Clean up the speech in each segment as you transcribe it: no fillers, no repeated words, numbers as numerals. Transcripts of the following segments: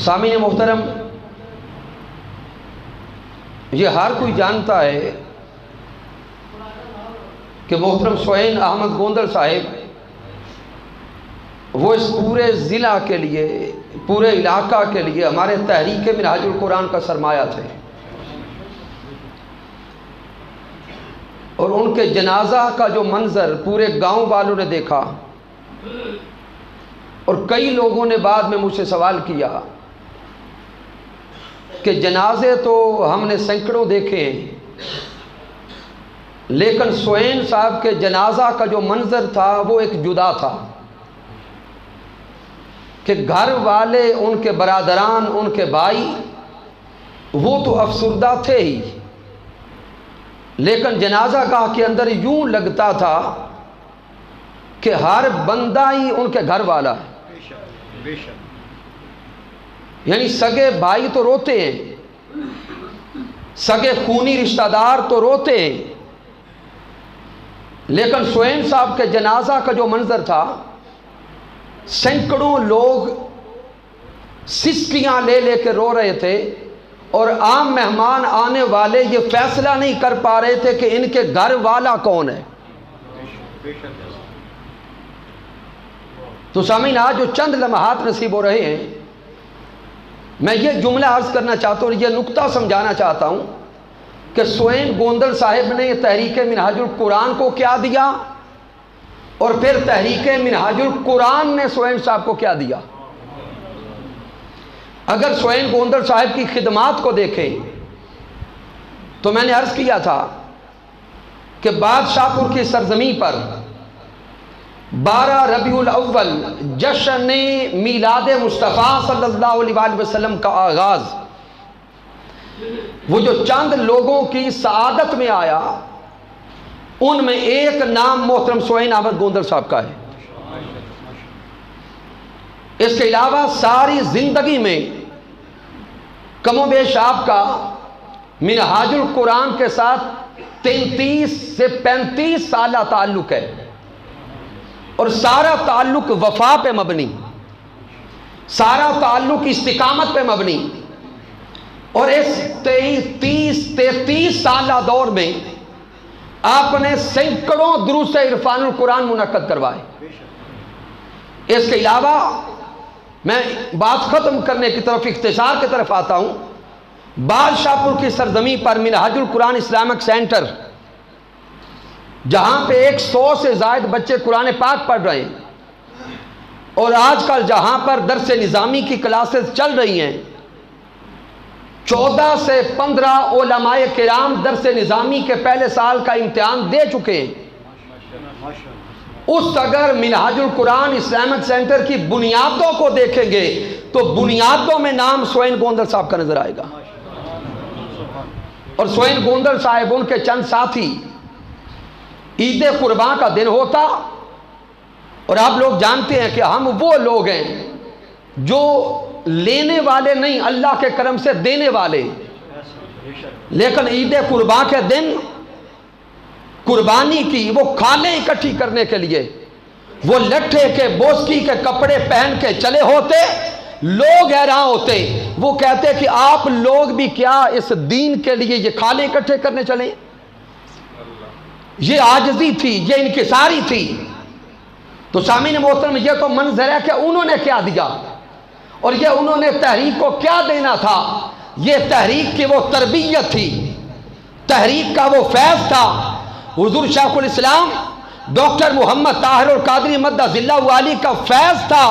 سامعین محترم، یہ ہر کوئی جانتا ہے کہ محترم سہیل احمد گوندل صاحب وہ اس پورے ضلع کے لیے، پورے علاقہ کے لیے ہمارے تحریک منہاج القرآن کا سرمایہ تھے، اور ان کے جنازہ کا جو منظر پورے گاؤں والوں نے دیکھا، اور کئی لوگوں نے بعد میں مجھ سے سوال کیا کہ جنازے تو ہم نے سینکڑوں دیکھے ہیں، لیکن سہیل صاحب کے جنازہ کا جو منظر تھا وہ ایک جدا تھا کہ گھر والے، ان کے برادران، ان کے بھائی وہ تو افسردہ تھے ہی، لیکن جنازہ گاہ کے اندر یوں لگتا تھا کہ ہر بندہ ہی ان کے گھر والا ہے۔ یعنی سگے بھائی تو روتے ہیں، سگے خونی رشتہ دار تو روتے ہیں، لیکن سہیل صاحب کے جنازہ کا جو منظر تھا، سینکڑوں لوگ سسکیاں لے لے کے رو رہے تھے، اور عام مہمان آنے والے یہ فیصلہ نہیں کر پا رہے تھے کہ ان کے گھر والا کون ہے۔ تو سامعین، آج جو چند لمحات نصیب ہو رہے ہیں، میں یہ جملہ عرض کرنا چاہتا ہوں، یہ نقطہ سمجھانا چاہتا ہوں کہ سہیل گوندل صاحب نے تحریک منہاج القرآن کو کیا دیا، اور پھر تحریک منہاج القرآن نے سہیل صاحب کو کیا دیا۔ اگر سہیل گوندل صاحب کی خدمات کو دیکھیں تو میں نے عرض کیا تھا کہ بادشاہ پور کی سرزمین پر 12 ربیع الاول جشن میلاد مصطفیٰ صلی اللہ علیہ وآلہ وسلم کا آغاز، وہ جو چند لوگوں کی سعادت میں آیا، ان میں ایک نام محترم سہیل احمد گوندل صاحب کا ہے۔ اس کے علاوہ ساری زندگی میں کم و بیش آپ کا منہاج القرآن کے ساتھ 33 سے 35 سالہ تعلق ہے، اور سارا تعلق وفا پہ مبنی، سارا تعلق استقامت پہ مبنی، اور اس 33 سالہ دور میں آپ نے سینکڑوں دروس عرفان القرآن منعقد کروائے۔ اس کے علاوہ میں بات ختم کرنے کی طرف، اختصار کی طرف آتا ہوں۔ بادشاہ پور کی سرزمین پر منہاج القرآن اسلامک سینٹر، جہاں پہ 100 سے زائد بچے قرآن پاک پڑھ رہے ہیں، اور آج کل جہاں پر درس نظامی کی کلاسز چل رہی ہیں، 14 سے 15 علماء کرام درس نظامی کے پہلے سال کا امتحان دے چکے ہیں۔ اس اگر منہاج القرآن اسلامک سینٹر کی بنیادوں کو دیکھیں گے تو بنیادوں میں نام سہیل گوندل صاحب کا نظر آئے گا، اور سہیل گوندل صاحب، ان کے چند ساتھی، عید قرباں کا دن ہوتا، اور آپ لوگ جانتے ہیں کہ ہم وہ لوگ ہیں جو لینے والے نہیں، اللہ کے کرم سے دینے والے، لیکن عید قرباں کے دن قربانی کی وہ کھالیں اکٹھی کرنے کے لیے وہ لٹھے کے بوسکی کے کپڑے پہن کے چلے ہوتے، لوگ حیران ہوتے، وہ کہتے کہ آپ لوگ بھی کیا اس دین کے لیے یہ کھالیں اکٹھے کرنے چلیں؟ یہ عاجزی تھی، یہ انکساری تھی۔ تو سامعین محترم، یہ تو منظر ہے کہ انہوں نے کیا دیا، اور یہ انہوں نے تحریک کو کیا دینا تھا۔ یہ تحریک کی وہ تربیت تھی، تحریک کا وہ فیض تھا، حضور شیخ الاسلام ڈاکٹر محمد طاہر القادری مدہ ذلہ والی کا فیض تھا،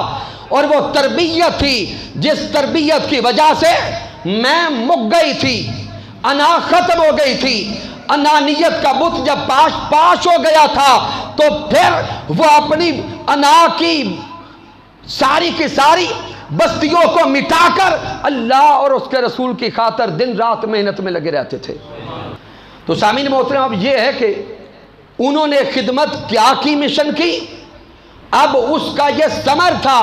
اور وہ تربیت تھی جس تربیت کی وجہ سے میں مک گئی تھی، انا ختم ہو گئی تھی۔ انانیت کا بت جب پاش ہو گیا تھا تو پھر وہ اپنی انا کی ساری بستیوں کو مٹا کر اللہ اور اس کے رسول کی خاطر دن رات محنت میں لگے رہتے تھے۔ تو سامعین محترم، اب یہ ہے کہ انہوں نے خدمت کیا کی، مشن کی، اب اس کا یہ ثمر تھا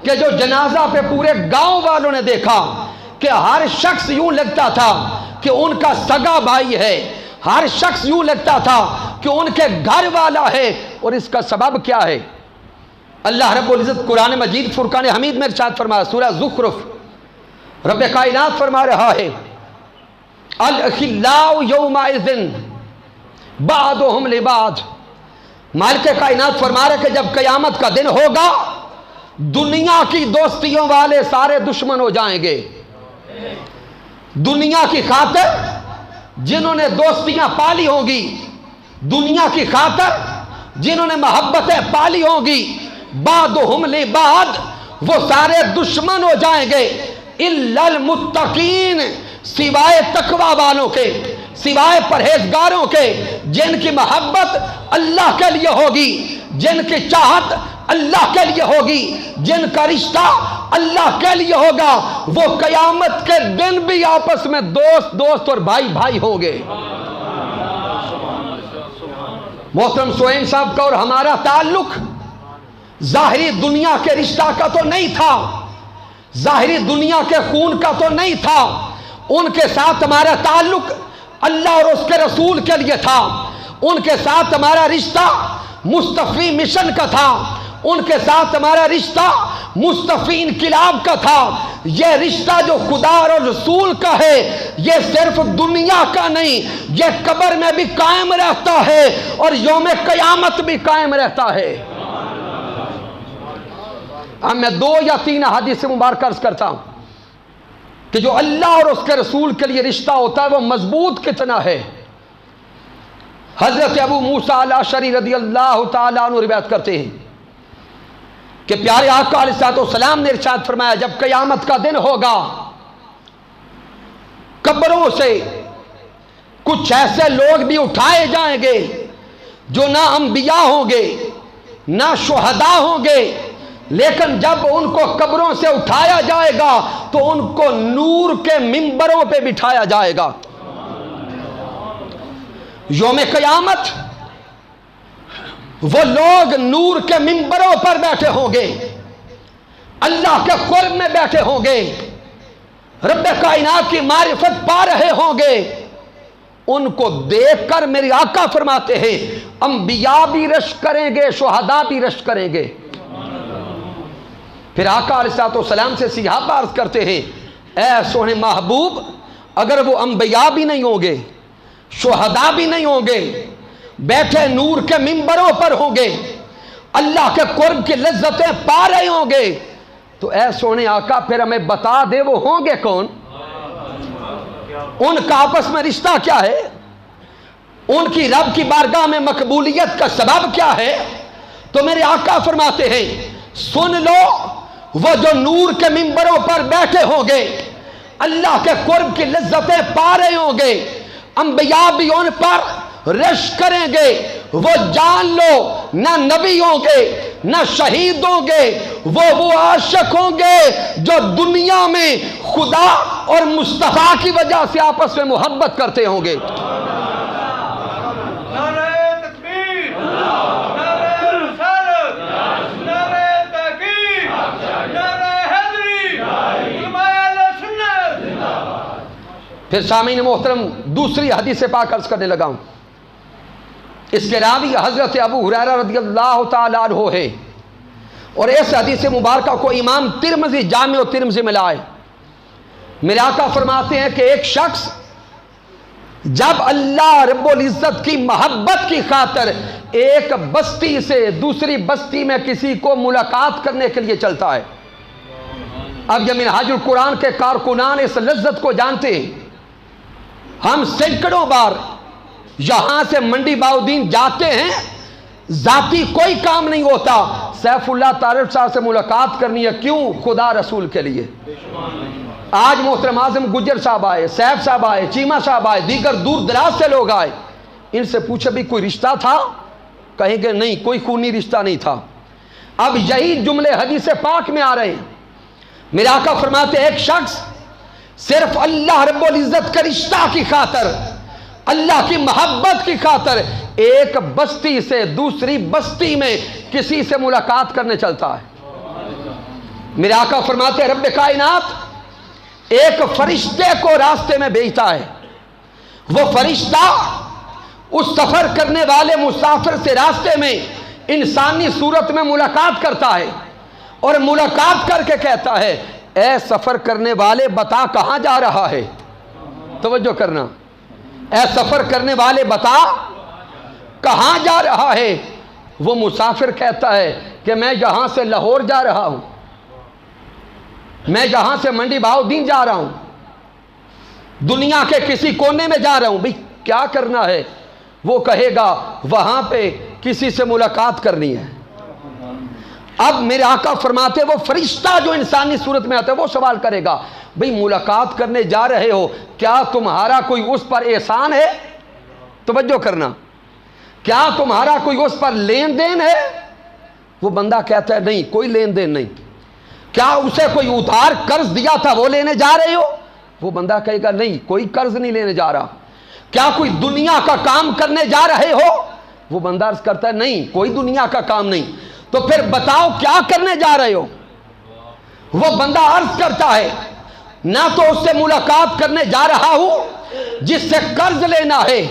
کہ جو جنازہ پہ پورے گاؤں والوں نے دیکھا کہ ہر شخص یوں لگتا تھا کہ ان کا سگا بھائی ہے، ہر شخص یوں لگتا تھا کہ ان کے گھر والا ہے، اور اس کا سبب کیا ہے؟ اللہ رب العزت قرآن مجید فرقان حمید میں ارشاد فرمایا، سورہ زخرف رب کائنات فرما رہا ہے الاخلاء یومئذ بعضهم لبعض، مالک کائنات فرما رہے کہ جب قیامت کا دن ہوگا دنیا کی دوستیوں والے سارے دشمن ہو جائیں گے۔ دنیا کی خاطر جنہوں نے دوستیاں پالی ہوں گی، دنیا کی خاطر جنہوں نے محبتیں پالی ہوں گی، بعضهم لبعض، وہ سارے دشمن ہو جائیں گے، الا المتقین، سوائے تقوی والوں کے، سوائے پرہیزگاروں کے، جن کی محبت اللہ کے لیے ہوگی، جن کی چاہت اللہ کے لیے ہوگی، جن کا رشتہ اللہ کے لیے ہوگا، وہ قیامت کے دن بھی آپس میں دوست اور بھائی بھائی ہوں گے۔ محترم سہیل صاحب کا اور ہمارا تعلق ظاہری دنیا کے رشتہ کا تو نہیں تھا، ظاہری دنیا کے خون کا تو نہیں تھا، ان کے ساتھ ہمارا تعلق اللہ اور اس کے رسول کے لیے تھا، ان کے ساتھ ہمارا رشتہ مصطفی مشن کا تھا، ان کے ساتھ ہمارا رشتہ مصطفی انقلاب کا تھا۔ یہ رشتہ جو خدا اور رسول کا ہے یہ صرف دنیا کا نہیں، یہ قبر میں بھی قائم رہتا ہے اور یوم قیامت بھی قائم رہتا ہے۔ اب میں 2 یا 3 حدیث مبارکہ عرض کرتا ہوں کہ جو اللہ اور اس کے رسول کے لیے رشتہ ہوتا ہے وہ مضبوط کتنا ہے۔ حضرت ابو موسیٰ الاشعری رضی اللہ تعالیٰ عنہ روایت کرتے ہیں کہ پیارے آقا علیہ السلام نے ارشاد فرمایا جب قیامت کا دن ہوگا قبروں سے کچھ ایسے لوگ بھی اٹھائے جائیں گے جو نہ انبیاء ہوں گے نہ شہداء ہوں گے، لیکن جب ان کو قبروں سے اٹھایا جائے گا تو ان کو نور کے ممبروں پہ بٹھایا جائے گا۔ یوم قیامت وہ لوگ نور کے ممبروں پر بیٹھے ہوں گے، اللہ کے قرب میں بیٹھے ہوں گے، رب کائنات کی معرفت پا رہے ہوں گے۔ ان کو دیکھ کر میرے آقا فرماتے ہیں انبیاء بھی رشک کریں گے، شہداء بھی رشک کریں گے۔ پھر آقا علیہ السلام سے صحابہ عرض کرتے ہیں اے سونے محبوب، اگر وہ انبیاء بھی نہیں ہوں گے، شہداء بھی نہیں ہوں گے، بیٹھے نور کے ممبروں پر ہوں گے، اللہ کے قرب کی لذتیں پا رہے ہوں گے، تو اے سونے آقا پھر ہمیں بتا دے وہ ہوں گے کون؟ ان کا آپس میں رشتہ کیا ہے؟ ان کی رب کی بارگاہ میں مقبولیت کا سبب کیا ہے؟ تو میرے آقا فرماتے ہیں سن لو، وہ جو نور کے ممبروں پر بیٹھے ہوں گے، اللہ کے قرب کی لذتیں پا رہے ہوں گے، انبیاء بھی ان پر رشک کریں گے، وہ جان لو نہ نبی ہوں گے نہ شہید ہوں گے، وہ عاشق ہوں گے جو دنیا میں خدا اور مصطفیٰ کی وجہ سے آپس میں محبت کرتے ہوں گے۔ پھر سامعین محترم دوسری حدیث پاک عرض کرنے لگا ہوں، اس کے راوی حضرت ابو ہریرہ رضی اللہ تعالیٰ عنہ ہے، اور اس حدیث مبارکہ کو امام ترمذی جامع ترمذی میں لائے۔ میرے آقا فرماتے ہیں کہ ایک شخص جب اللہ رب العزت کی محبت کی خاطر ایک بستی سے دوسری بستی میں کسی کو ملاقات کرنے کے لیے چلتا ہے۔ اب یہ منہاج القرآن کے کارکنان اس لذت کو جانتے ہیں۔ ہم سینکڑوں بار یہاں سے منڈی باؤدین جاتے ہیں، ذاتی کوئی کام نہیں ہوتا، سیف اللہ طارق صاحب سے ملاقات کرنی ہے، کیوں؟ خدا رسول کے لیے۔ آج محترم اعظم گجر صاحب آئے، سیف صاحب آئے، چیمہ صاحب آئے، دیگر دور دراز سے لوگ آئے، ان سے پوچھے بھی کوئی رشتہ تھا؟ کہیں گے نہیں، کوئی خونی رشتہ نہیں تھا۔ اب یہی جملے حدیث پاک میں آ رہے ہیں۔ میرے آقا فرماتے ہیں ایک شخص صرف اللہ رب العزت کے رشتہ کی خاطر، اللہ کی محبت کی خاطر ایک بستی سے دوسری بستی میں کسی سے ملاقات کرنے چلتا ہے۔ میرے آقا فرماتے ہیں رب کائنات ایک فرشتے کو راستے میں بھیجتا ہے، وہ فرشتہ اس سفر کرنے والے مسافر سے راستے میں انسانی صورت میں ملاقات کرتا ہے اور ملاقات کر کے کہتا ہے اے سفر کرنے والے بتا کہاں جا رہا ہے؟ توجہ کرنا، اے سفر کرنے والے بتا کہاں جا رہا ہے؟ وہ مسافر کہتا ہے کہ میں یہاں سے لاہور جا رہا ہوں، میں یہاں سے منڈی بہاؤدین جا رہا ہوں، دنیا کے کسی کونے میں جا رہا ہوں۔ بھئی کیا کرنا ہے؟ وہ کہے گا وہاں پہ کسی سے ملاقات کرنی ہے۔ اب میرے آقا فرماتے وہ فرشتہ جو انسانی صورت میں آتا ہے وہ سوال کرے گا، بھئی ملاقات کرنے جا رہے ہو، کیا تمہارا کوئی اس پر احسان ہے؟ توجہ کرنا، کیا تمہارا کوئی اس پر لین دین ہے؟ وہ بندہ کہتا ہے نہیں، کوئی لین دین نہیں۔ کیا اسے کوئی ادھار قرض دیا تھا وہ لینے جا رہے ہو؟ وہ بندہ کہے گا نہیں، کوئی قرض نہیں لینے جا رہا۔ کیا کوئی دنیا کا کام کرنے جا رہے ہو؟ وہ بندہ عرض کرتا ہے نہیں، کوئی دنیا کا کام نہیں۔ تو پھر بتاؤ کیا کرنے جا رہے ہو؟ وہ بندہ عرض کرتا ہے نہ تو اس سے ملاقات کرنے جا رہا ہوں جس سے قرض لینا ہے،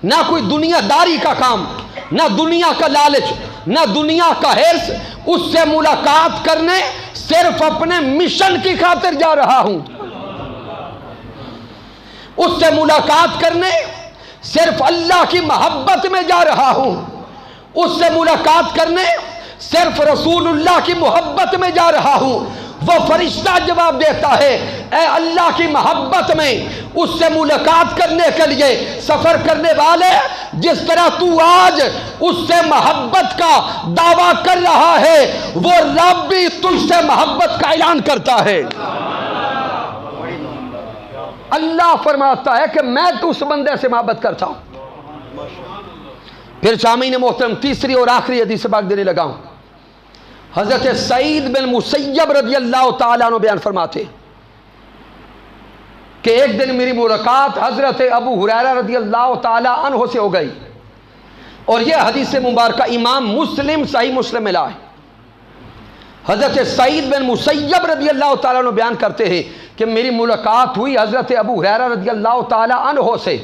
نہ کوئی دنیا داری کا کام، نہ دنیا کا لالچ، نہ دنیا کا حرص، اس سے ملاقات کرنے صرف اپنے مشن کی خاطر جا رہا ہوں، اس سے ملاقات کرنے صرف اللہ کی محبت میں جا رہا ہوں، اس سے ملاقات کرنے صرف رسول اللہ کی محبت میں جا رہا ہوں۔ وہ فرشتہ جواب دیتا ہے اے اللہ کی محبت میں اس سے ملاقات کرنے کے لیے سفر کرنے والے، جس طرح تو آج اس سے محبت کا دعویٰ کر رہا ہے وہ رب بھی تجھ سے محبت کا اعلان کرتا ہے۔ اللہ فرماتا ہے کہ میں تو اس بندے سے محبت کرتا ہوں۔ پھر سامعین محترم تیسری اور آخری حدیث پاک دینے لگا ہوں۔ حضرت سعید بن مسیب رضی اللہ تعالیٰ عنہ بیان فرماتے کہ ایک دن میری ملاقات حضرت ابو ہریرہ رضی اللہ تعالیٰ عنہ سے ہو گئی، اور یہ حدیث مبارکہ امام مسلم صحیح مسلم میں لائے۔ حضرت سعید بن مسیب رضی اللہ تعالیٰ عنہ بیان کرتے ہیں کہ میری ملاقات ہوئی حضرت ابو ہریرہ رضی اللہ تعالیٰ عنہ سے،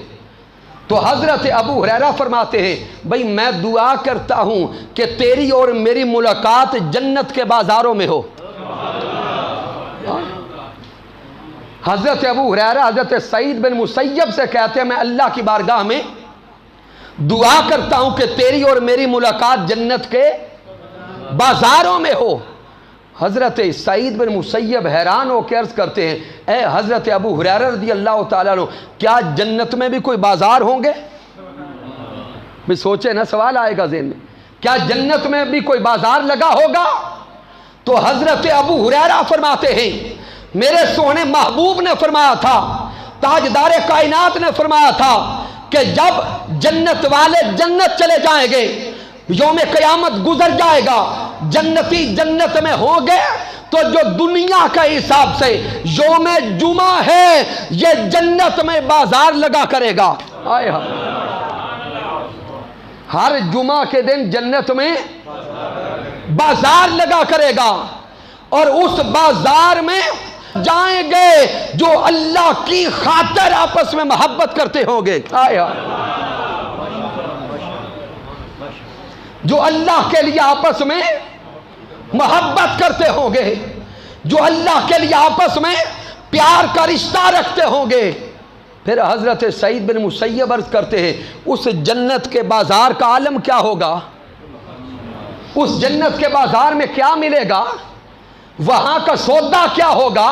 تو حضرت ابو ہریرہ فرماتے ہیں بھئی میں دعا کرتا ہوں کہ تیری اور میری ملاقات جنت کے بازاروں میں ہو۔ حضرت ابو ہریرہ حضرت سعید بن مسیب سے کہتے ہیں میں اللہ کی بارگاہ میں دعا کرتا ہوں کہ تیری اور میری ملاقات جنت کے بازاروں میں ہو۔ حضرت سعید بن مسیب حیران ہو کے عرض کرتے ہیں اے حضرت ابو ہریرہ رضی اللہ تعالیٰ عنہ، کیا جنت میں بھی کوئی بازار ہوں گے؟ بھی سوچے نا، سوال آئے گا ذہن میں، کیا جنت میں بھی کوئی بازار لگا ہوگا؟ تو حضرت ابو ہریرہ فرماتے ہیں میرے سونے محبوب نے فرمایا تھا، تاجدار کائنات نے فرمایا تھا کہ جب جنت والے جنت چلے جائیں گے، یوم قیامت گزر جائے گا، جنتی جنت میں ہوں گے، تو جو دنیا کا حساب سے یوم جمعہ ہے یہ جنت میں بازار لگا کرے گا۔ آئے ہر جمعہ کے دن جنت میں بازار لگا کرے گا، اور اس بازار میں جائیں گے جو اللہ کی خاطر آپس میں محبت کرتے ہوں گے۔ آئے جو اللہ کے لیے آپس میں محبت کرتے ہوں گے، جو اللہ کے لیے آپس میں پیار کا رشتہ رکھتے ہوں گے۔ پھر حضرت سعید بن مسیب عرض کرتے ہیں اس جنت کے بازار کا عالم کیا ہوگا؟ اس جنت کے بازار میں کیا ملے گا؟ وہاں کا سودا کیا ہوگا؟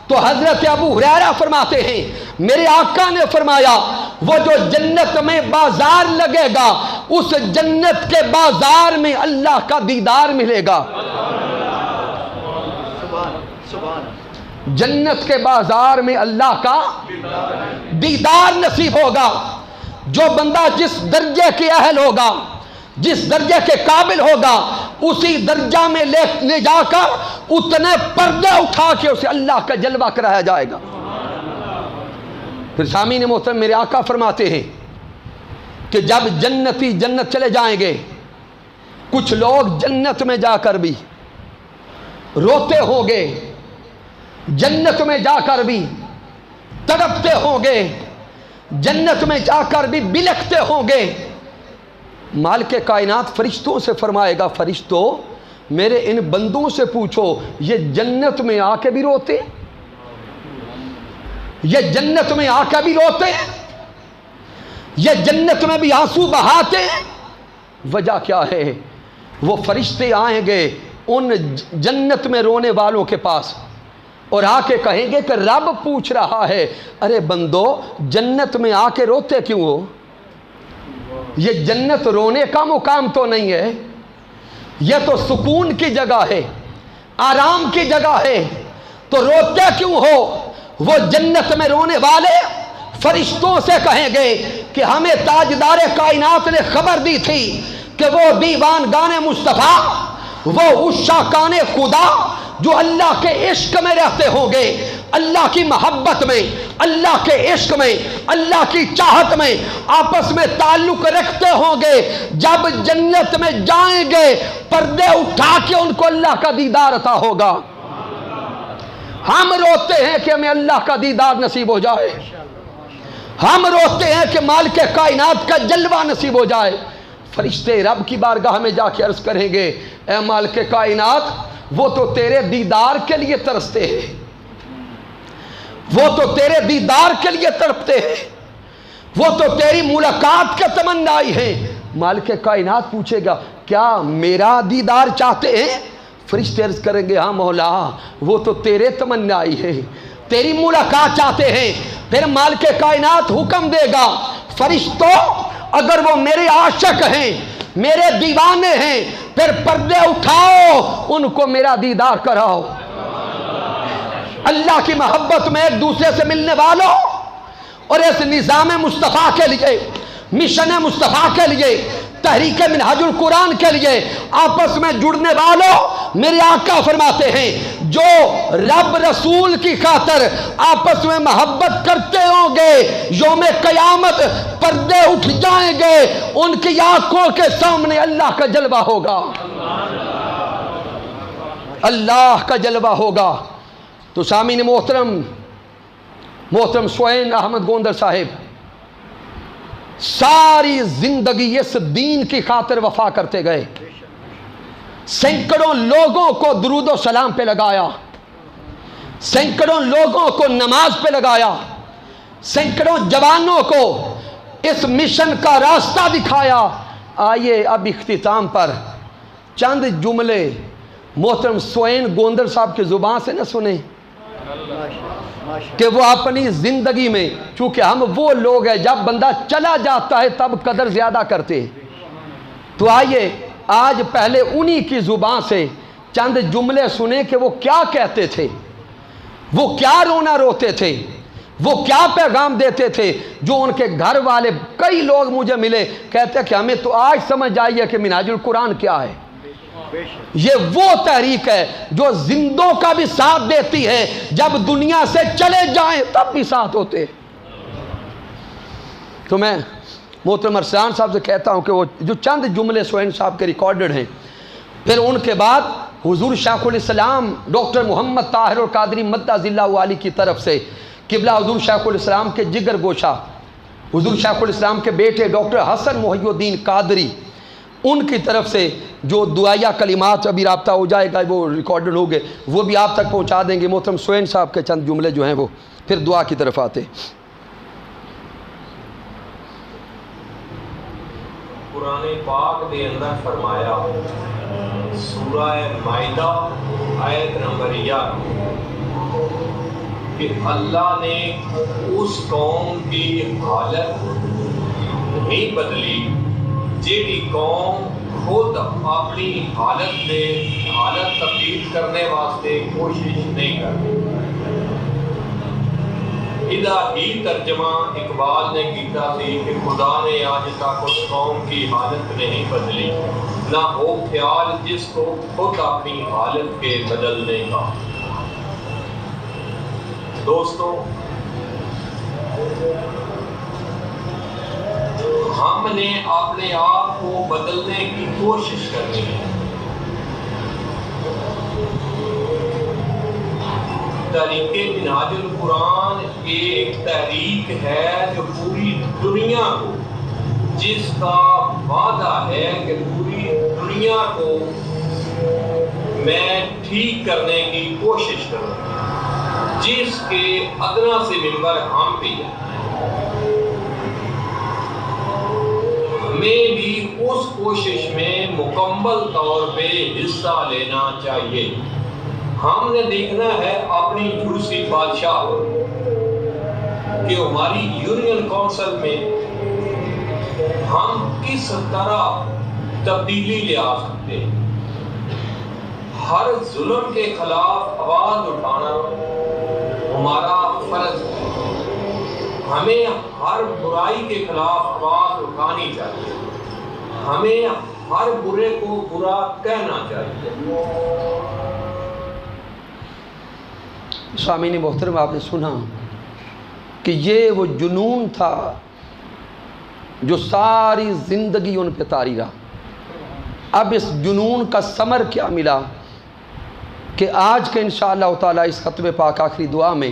تو حضرت ابو ہریرہ فرماتے ہیں میرے آقا نے فرمایا وہ جو جنت میں بازار لگے گا اس جنت کے بازار میں اللہ کا دیدار ملے گا۔ جنت کے بازار میں اللہ کا دیدار نصیب ہوگا۔ جو بندہ جس درجے کے اہل ہوگا، جس درجے کے قابل ہوگا، اسی درجہ میں لے جا کر اتنے پردے اٹھا کے اسے اللہ کا جلوہ کرایا جائے گا۔ پھر سامعین محترم میرے آقا فرماتے ہیں کہ جب جنتی جنت چلے جائیں گے، کچھ لوگ جنت میں جا کر بھی روتے ہوں گے، جنت میں جا کر بھی تڑپتے ہوں گے، جنت میں جا کر بھی بلکتے ہوں گے۔ مالک کائنات فرشتوں سے فرمائے گا فرشتوں میرے ان بندوں سے پوچھو یہ جنت میں آ کے بھی روتے ہیں؟ یہ جنت میں آ کے بھی روتے ہیں؟ یہ جنت میں بھی آنسو بہاتے ہیں؟ وجہ کیا ہے؟ وہ فرشتے آئیں گے ان جنت میں رونے والوں کے پاس اور آ کے کہیں گے کہ رب پوچھ رہا ہے ارے بندو جنت میں آ کے روتے کیوں ہو؟ یہ جنت رونے کا مقام تو نہیں ہے، یہ تو سکون کی جگہ ہے، آرام کی جگہ ہے، تو روتے کیوں ہو؟ وہ جنت میں رونے والے فرشتوں سے کہیں گے کہ ہمیں تاجدار کائنات نے خبر دی تھی کہ وہ دیوان گان مصطفیٰ، وہ عشاقان خدا جو اللہ کے عشق میں رہتے ہوں گے، اللہ کی محبت میں، اللہ کے عشق میں، اللہ کی چاہت میں آپس میں تعلق رکھتے ہوں گے، جب جنت میں جائیں گے پردے اٹھا کے ان کو اللہ کا دیدار عطا ہوگا۔ ہم روتے ہیں کہ ہمیں اللہ کا دیدار نصیب ہو جائے، ہم روتے ہیں کہ مالک کائنات کا جلوہ نصیب ہو جائے۔ فرشتے رب کی بارگاہ میں جا کے عرض کریں گے اے مالک کائنات وہ تو تیرے دیدار کے لیے ترستے ہیں، وہ تو تیرے دیدار کے لیے تڑپتے ہیں، وہ تو تیری ملاقات کے تمنائی ہیں۔ مالک کائنات پوچھے گا کیا میرا دیدار چاہتے ہیں؟ فرشتے عرض کریں گے ہاں مولا وہ تو تیرے تمنائی ہے، تیری ملاقات چاہتے ہیں۔ پھر مالک کائنات حکم دے گا فرشتوں اگر وہ میرے عاشق ہیں، میرے دیوانے ہیں، پھر پردے اٹھاؤ ان کو میرا دیدار کراؤ۔ اللہ کی محبت میں ایک دوسرے سے ملنے والوں اور اس نظام مصطفیٰ کے لیے، مشن مصطفیٰ کے لیے، تحریک منہاج القرآن کے لیے آپس میں جڑنے والوں، میرے آقا فرماتے ہیں جو رب رسول کی خاطر آپس میں محبت کرتے ہوں گے یوم قیامت پردے اٹھ جائیں گے، ان کی آنکھوں کے سامنے اللہ کا جلوہ ہوگا، اللہ کا جلوہ ہوگا۔ تو سامعین محترم سوین احمد گوندر صاحب ساری زندگی اس دین کی خاطر وفا کرتے گئے، سینکڑوں لوگوں کو درود و سلام پہ لگایا، سینکڑوں لوگوں کو نماز پہ لگایا، سینکڑوں جوانوں کو اس مشن کا راستہ دکھایا۔ آئیے اب اختتام پر چند جملے محترم سوین گوندر صاحب کی زبان سے نہ سنیں کہ وہ اپنی زندگی میں، چونکہ ہم وہ لوگ ہیں جب بندہ چلا جاتا ہے تب قدر زیادہ کرتے ہیں، تو آئیے آج پہلے انہی کی زبان سے چند جملے سنیں کہ وہ کیا کہتے تھے، وہ کیا رونا روتے تھے، وہ کیا پیغام دیتے تھے۔ جو ان کے گھر والے کئی لوگ مجھے ملے کہتے کہ ہمیں تو آج سمجھ آئی کہ منہاج القرآن کیا ہے۔ یہ وہ تحریک ہے جو زندوں کا بھی ساتھ دیتی ہے، جب دنیا سے چلے جائیں تب بھی ساتھ ہوتے۔ تو میں محترم ارسلان صاحب سے کہتا ہوں کہ وہ جو چند جملے سوین صاحب کے ریکارڈڈ ہیں، پھر ان کے بعد حضور شیخ الاسلام ڈاکٹر محمد طاہر القادری مدہ ذلہ علی کی طرف سے قبلہ حضور شیخ الاسلام کے جگر گوشہ حضور شیخ الاسلام کے بیٹے ڈاکٹر حسن محی الدین قادری، ان کی طرف سے جو دعائیہ کلمات ابھی رابطہ ہو جائے گا وہ ریکارڈڈ ہو گئے، وہ بھی آپ تک پہنچا دیں گے۔ محترم سوین صاحب کے چند جملے جو ہیں وہ پھر دعا کی طرف آتے۔ قرآن پاک دے اندر فرمایا سورہ مائدہ آیت نمبر 11 کہ اللہ نے اس قوم کی حالت نہیں بدلی جیڑی قوم خود اپنی حالت تبدیل کرنے واسطے کوشش نہیں کرتی۔ ادا ہی ترجمہ اقبال نے کیتا تھی کہ خدا نے آج تک اس قوم کی حالت نہیں بدلی، نہ ہو خیال جس کو خود اپنی حالت کے بدلنے کا۔ دوستو ہم نے اپنے آپ کو بدلنے کی کوشش کرنی ہے۔ تحریک منہاج القرآن ایک تحریک ہے جو پوری دنیا کو، جس کا وعدہ ہے کہ پوری دنیا کو میں ٹھیک کرنے کی کوشش کروں جس کے ادنا سے ممبر ہم بھی ہیں۔ ہمیں بھی اس کوشش میں مکمل طور پہ حصہ لینا چاہیے۔ ہم نے دیکھنا ہے اپنی جھوسی بادشاہ کہ ہماری یونین کونسل میں ہم کس طرح تبدیلی لے آ سکتے ہیں۔ ہر ظلم کے خلاف آواز اٹھانا ہمارا فرض ہے۔ ہمیں ہر برائی کے خلاف آواز اٹھانی چاہیے۔ ہمیں ہر برے کو برا کہنا چاہیے۔ سامعین محترم، آپ نے سنا کہ یہ وہ جنون تھا جو ساری زندگی ان پہ طاری رہا۔ اب اس جنون کا ثمر کیا ملا کہ آج کے انشاءاللہ تعالی اس ختم پاک آخری دعا میں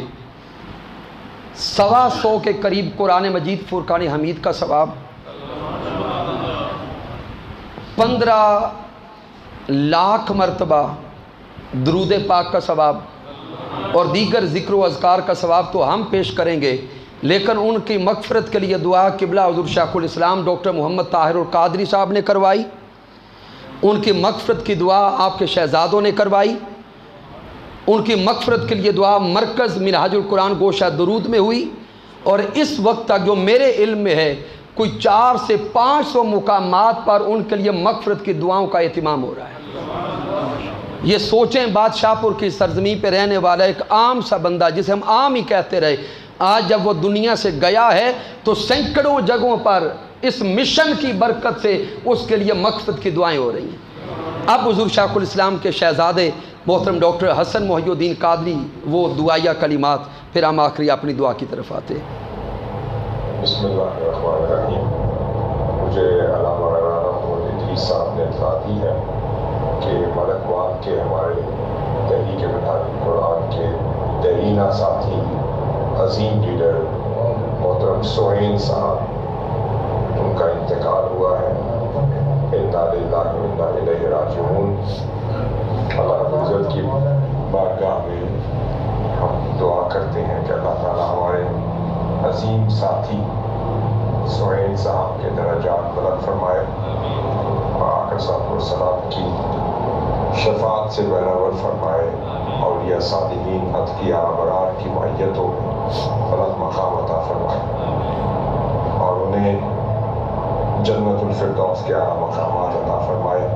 125 کے قریب قرآن مجید فرقان حمید کا ثواب، 15 لاکھ مرتبہ درود پاک کا ثواب اور دیگر ذکر و اذکار کا ثواب تو ہم پیش کریں گے، لیکن ان کی مغفرت کے لیے دعا قبلہ حضور شیخ الاسلام ڈاکٹر محمد طاہر القادری صاحب نے کروائی۔ ان کی مغفرت کی دعا آپ کے شہزادوں نے کروائی۔ ان کی مغفرت کے لیے دعا مرکز منہاج القرآن گوشہ درود میں ہوئی، اور اس وقت تک جو میرے علم میں ہے کوئی 400 سے 500 مقامات پر ان کے لیے مغفرت کی دعاؤں کا اہتمام ہو رہا ہے۔ یہ سوچیں، بادشاہ پور کی سرزمین پہ رہنے والا ایک عام سا بندہ جسے ہم عام ہی کہتے رہے، آج جب وہ دنیا سے گیا ہے تو سینکڑوں جگہوں پر اس مشن کی برکت سے اس کے لیے مغفرت کی دعائیں ہو رہی ہیں۔ اب حضور شیخ الاسلام کے شہزادے محترم ڈاکٹر حسن محی الدین قادری وہ دعائیہ کلمات، پھر ہم آخری اپنی دعا کی طرف آتے ہیں۔ بسم اللہ الرحمن الرحیم۔ مجھے علامہ مولانا محمد ادریس صاحب نے اطلاع دی ہے کہ ملک وان کے ہمارے تحریک منہاج القرآن کے دیرینہ ساتھی عظیم لیڈر محترم سہیل صاحب، ان کا انتقال ہوا ہے۔ انا للہ و انا الیہ راجعون۔ اللہ رب العزت کی بارگاہ میں ہم دعا کرتے ہیں کہ اللہ تعالیٰ ہمارے عظیم ساتھی سہیل صاحب کے درجات بلند فرمائے، اور آقا صاحب والسلام کی شفاعت سے بہرور فرمائے، اولیاء صالحین اتقیاء ابرار کی معیتوں میں بلند مقام عطا فرمائے، اور انہیں جنت الفردوس کے اعلیٰ مقامات عطا فرمائے،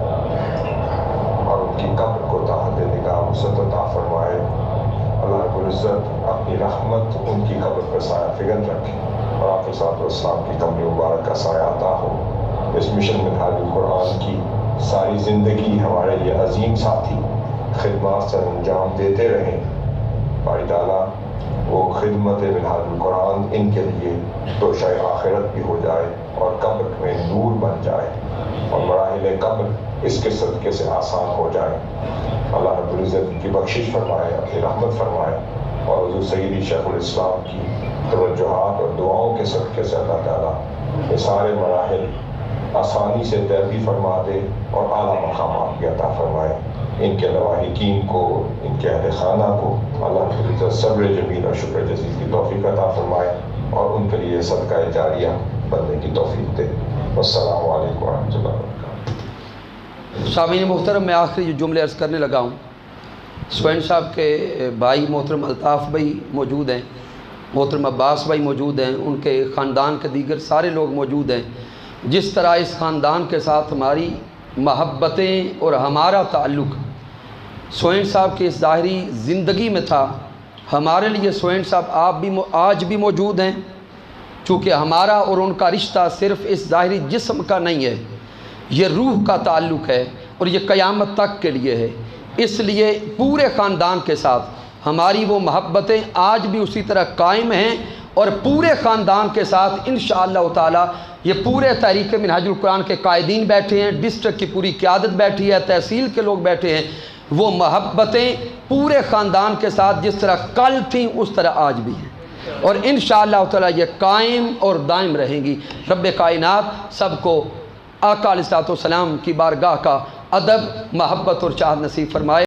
اور ان کی قبر کو تحت نگاہ وسعت عطا فرمائے۔ اللہ رب العزت اپنی رحمت ان کی قبر پر سایہ فگن رکھے، اور آقا صاحب والسلام کی قبر مبارک کا سایہ عطا ہو۔ اس مشن منہاج القرآن کی ساری زندگی ہمارے یہ عظیم ساتھی خدمات سر انجام دیتے رہیں۔ باری تعالیٰ وہ خدمت منہاج القرآن ان کے لیے توشہ آخرت بھی ہو جائے اور قبر میں نور بن جائے، اور مراحل قبر اس کے صدقے سے آسان ہو جائے۔ اللہ رب العزت کی بخشش فرمائے، اپنی رحمت فرمائے، اور حضور سیدی شیخ الاسلام کی توجہات اور دعاؤں کے صدقے سے اللہ تعالیٰ یہ سارے مراحل آسانی سے طے بھی فرما دے اور اعلیٰ مقامات بھی عطا فرمائے۔ ان کے لواحقین کو، ان کے اہل خانہ کو اللہ رب العزت صبر جمیل اور شکر جزیل کی توفیق عطا فرمائے، اور ان کے لیے صدقہ جاریہ بننے کی توفیق دے۔ والسلام علیکم ورحمۃ اللہ وبرکاتہ۔ سامعین محترم، میں آخری جو جملے عرض کرنے لگا ہوں، سہیل صاحب کے بھائی محترم الطاف بھائی موجود ہیں، محترم عباس بھائی موجود ہیں، ان کے خاندان کے دیگر سارے لوگ موجود ہیں۔ جس طرح اس خاندان کے ساتھ ہماری محبتیں اور ہمارا تعلق سہیل صاحب کی اس ظاہری زندگی میں تھا، ہمارے لیے سہیل صاحب آپ بھی آج بھی موجود ہیں، چونکہ ہمارا اور ان کا رشتہ صرف اس ظاہری جسم کا نہیں ہے، یہ روح کا تعلق ہے، اور یہ قیامت تک کے لیے ہے۔ اس لیے پورے خاندان کے ساتھ ہماری وہ محبتیں آج بھی اسی طرح قائم ہیں، اور پورے خاندان کے ساتھ انشاءاللہ تعالی یہ پورے تحریک منہاج القرآن کے قائدین بیٹھے ہیں، ڈسٹرکٹ کی پوری قیادت بیٹھی ہے، تحصیل کے لوگ بیٹھے ہیں، وہ محبتیں پورے خاندان کے ساتھ جس طرح کل تھیں اس طرح آج بھی ہیں، اور انشاءاللہ تعالی یہ قائم اور دائم رہیں گی۔ رب کائنات سب کو آقا علیہ الصلوۃ والسلام کی بارگاہ کا ادب، محبت اور چاہت نصیب فرمائے۔